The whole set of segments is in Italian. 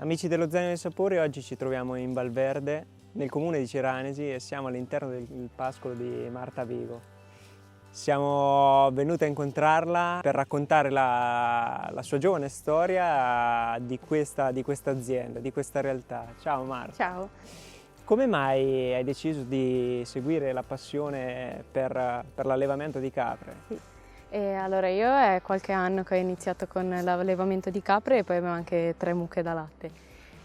Amici dello Zaino dei Sapori, oggi ci troviamo in Valverde, nel comune di Ceranesi, e siamo all'interno del pascolo di Marta Vigo. Siamo venuti a incontrarla per raccontare la sua giovane storia di questa azienda, di questa realtà. Ciao Marta. Ciao. Come mai hai deciso di seguire la passione per l'allevamento di capre? Sì. Allora io è qualche anno che ho iniziato con l'allevamento di capre e poi abbiamo anche 3 mucche da latte.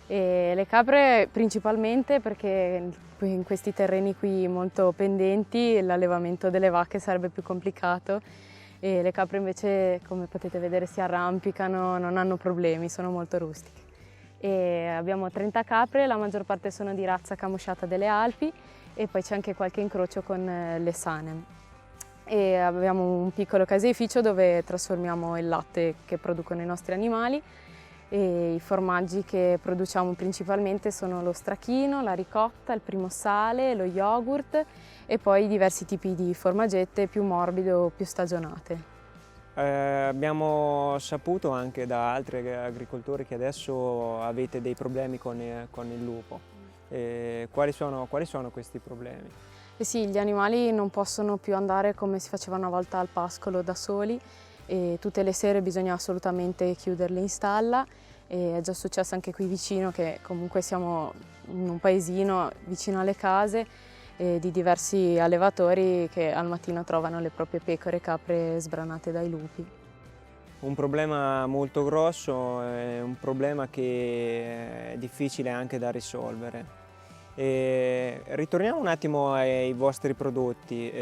E le capre principalmente perché in questi terreni qui molto pendenti l'allevamento delle vacche sarebbe più complicato e le capre invece, come potete vedere, si arrampicano, non hanno problemi, sono molto rustiche. E abbiamo 30 capre, la maggior parte sono di razza camosciata delle Alpi e poi c'è anche qualche incrocio con le Sanem. E abbiamo un piccolo caseificio dove trasformiamo il latte che producono i nostri animali e i formaggi che produciamo principalmente sono lo strachino, la ricotta, il primo sale, lo yogurt e poi diversi tipi di formaggette più morbide o più stagionate. Abbiamo saputo anche da altri agricoltori che adesso avete dei problemi con il lupo. Quali sono questi problemi? Sì, gli animali non possono più andare come si faceva una volta al pascolo da soli e tutte le sere bisogna assolutamente chiuderli in stalla e è già successo anche qui vicino che comunque siamo in un paesino vicino alle case di diversi allevatori che al mattino trovano le proprie pecore e capre sbranate dai lupi. Un problema molto grosso, è un problema che è difficile anche da risolvere. Ritorniamo un attimo ai vostri prodotti,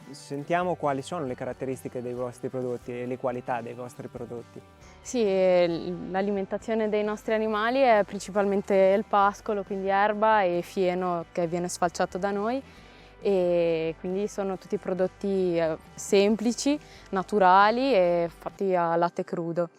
sentiamo quali sono le caratteristiche dei vostri prodotti e le qualità dei vostri prodotti. Sì, l'alimentazione dei nostri animali è principalmente il pascolo, quindi erba e fieno che viene sfalciato da noi e quindi sono tutti prodotti semplici, naturali e fatti a latte crudo.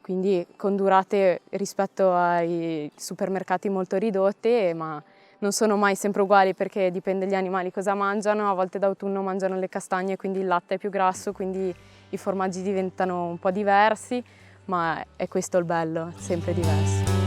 Quindi con durate rispetto ai supermercati molto ridotte, ma non sono mai sempre uguali perché dipende dagli animali cosa mangiano, a volte d'autunno mangiano le castagne quindi il latte è più grasso, quindi i formaggi diventano un po' diversi, ma è questo il bello, sempre diverso.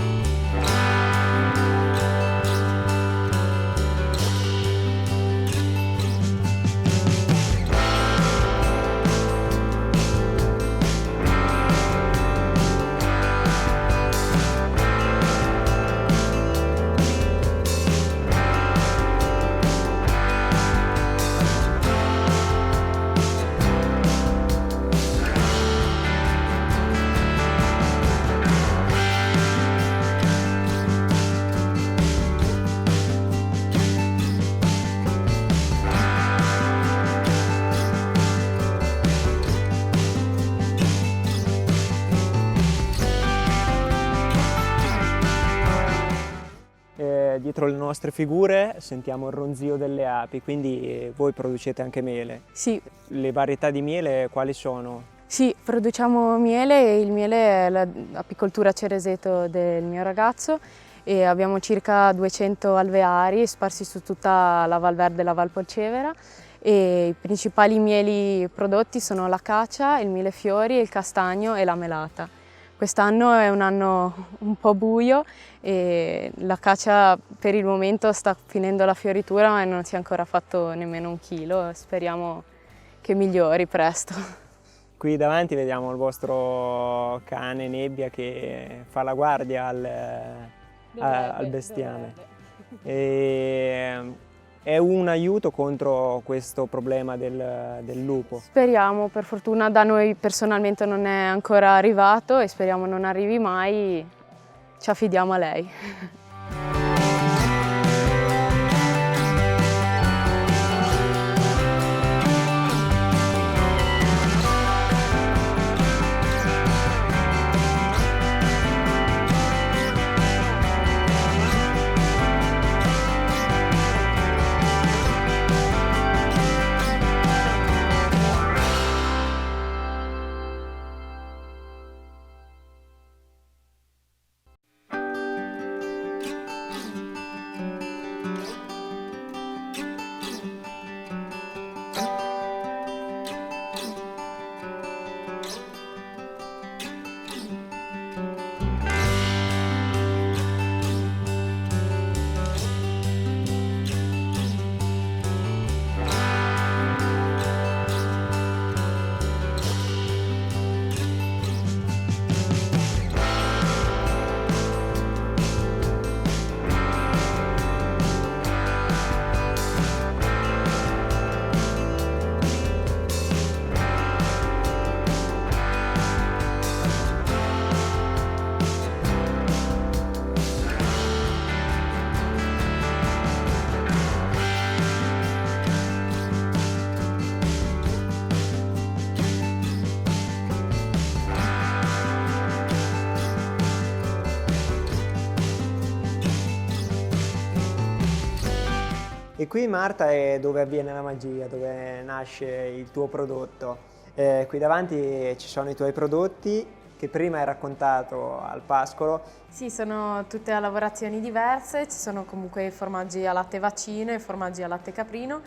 Dietro le nostre figure sentiamo il ronzio delle api, quindi voi producete anche miele. Sì. Le varietà di miele quali sono? Sì, produciamo miele e il miele è l'apicoltura cereseto del mio ragazzo e abbiamo circa 200 alveari sparsi su tutta la Valverde e la Val Polcevera e i principali mieli prodotti sono l'acacia, il millefiori, il castagno e la melata. Quest'anno è un anno un po' buio e l'acacia per il momento sta finendo la fioritura e non si è ancora fatto nemmeno 1 chilo, speriamo che migliori presto. Qui davanti vediamo il vostro cane Nebbia che fa la guardia al bestiame. È un aiuto contro questo problema del lupo? Speriamo, per fortuna da noi personalmente non è ancora arrivato e speriamo non arrivi mai, ci affidiamo a lei. E qui Marta è dove avviene la magia, dove nasce il tuo prodotto. Qui davanti ci sono i tuoi prodotti che prima hai raccontato al pascolo. Sì, sono tutte a lavorazioni diverse, ci sono comunque i formaggi a latte vaccino e i formaggi a latte caprino.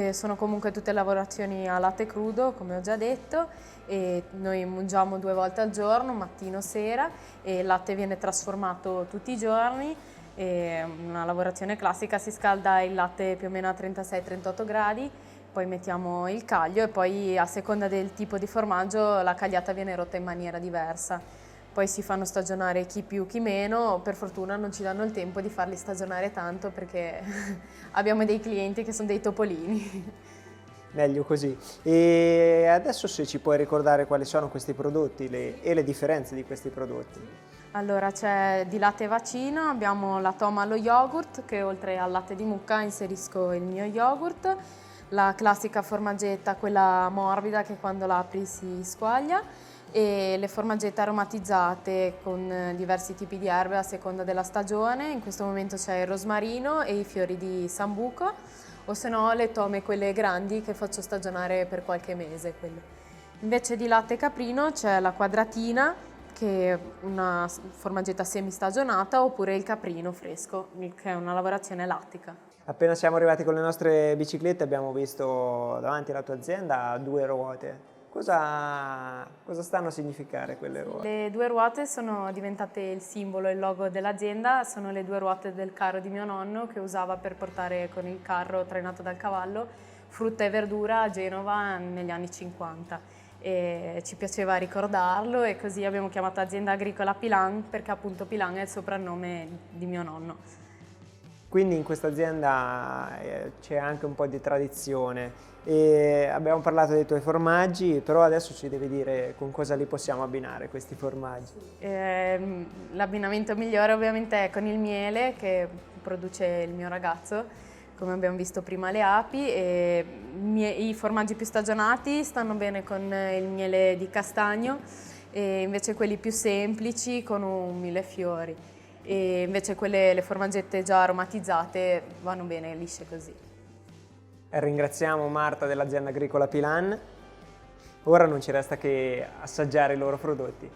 Sono comunque tutte lavorazioni a latte crudo, come ho già detto, e noi mungiamo 2 volte al giorno, mattino e sera, e il latte viene trasformato tutti i giorni. E una lavorazione classica: si scalda il latte più o meno a 36-38 gradi, poi mettiamo il caglio e poi, a seconda del tipo di formaggio, la cagliata viene rotta in maniera diversa. Poi si fanno stagionare chi più chi meno. Per fortuna non ci danno il tempo di farli stagionare tanto, perché abbiamo dei clienti che sono dei topolini. Meglio così. E adesso, se ci puoi ricordare quali sono questi prodotti e le differenze di questi prodotti. Allora, c'è di latte vaccino, abbiamo la Toma allo yogurt, che oltre al latte di mucca inserisco il mio yogurt, la classica formaggetta, quella morbida che quando la apri si squaglia, e le formaggette aromatizzate con diversi tipi di erbe a seconda della stagione. In questo momento c'è il rosmarino e i fiori di sambuco, o se no le tome, quelle grandi, che faccio stagionare per qualche mese. Invece di latte caprino c'è la quadratina, che è una formaggetta semistagionata, oppure il caprino fresco, che è una lavorazione lattica. Appena siamo arrivati con le nostre biciclette abbiamo visto davanti alla tua azienda 2 ruote. Cosa stanno a significare quelle ruote? Le 2 ruote sono diventate il simbolo, il logo dell'azienda. Sono le 2 ruote del carro di mio nonno, che usava per portare con il carro trainato dal cavallo frutta e verdura a Genova negli anni 50. E ci piaceva ricordarlo, e così abbiamo chiamato Azienda Agricola Pilan, perché appunto Pilan è il soprannome di mio nonno. Quindi in questa azienda c'è anche un po' di tradizione. E abbiamo parlato dei tuoi formaggi, però adesso ci devi dire con cosa li possiamo abbinare questi formaggi. L'abbinamento migliore ovviamente è con il miele, che produce il mio ragazzo, come abbiamo visto prima le api, e i formaggi più stagionati stanno bene con il miele di castagno, e invece quelli più semplici con un millefiori. E invece le formaggette già aromatizzate vanno bene lisce così. Ringraziamo Marta dell'azienda agricola Pilan. Ora non ci resta che assaggiare i loro prodotti.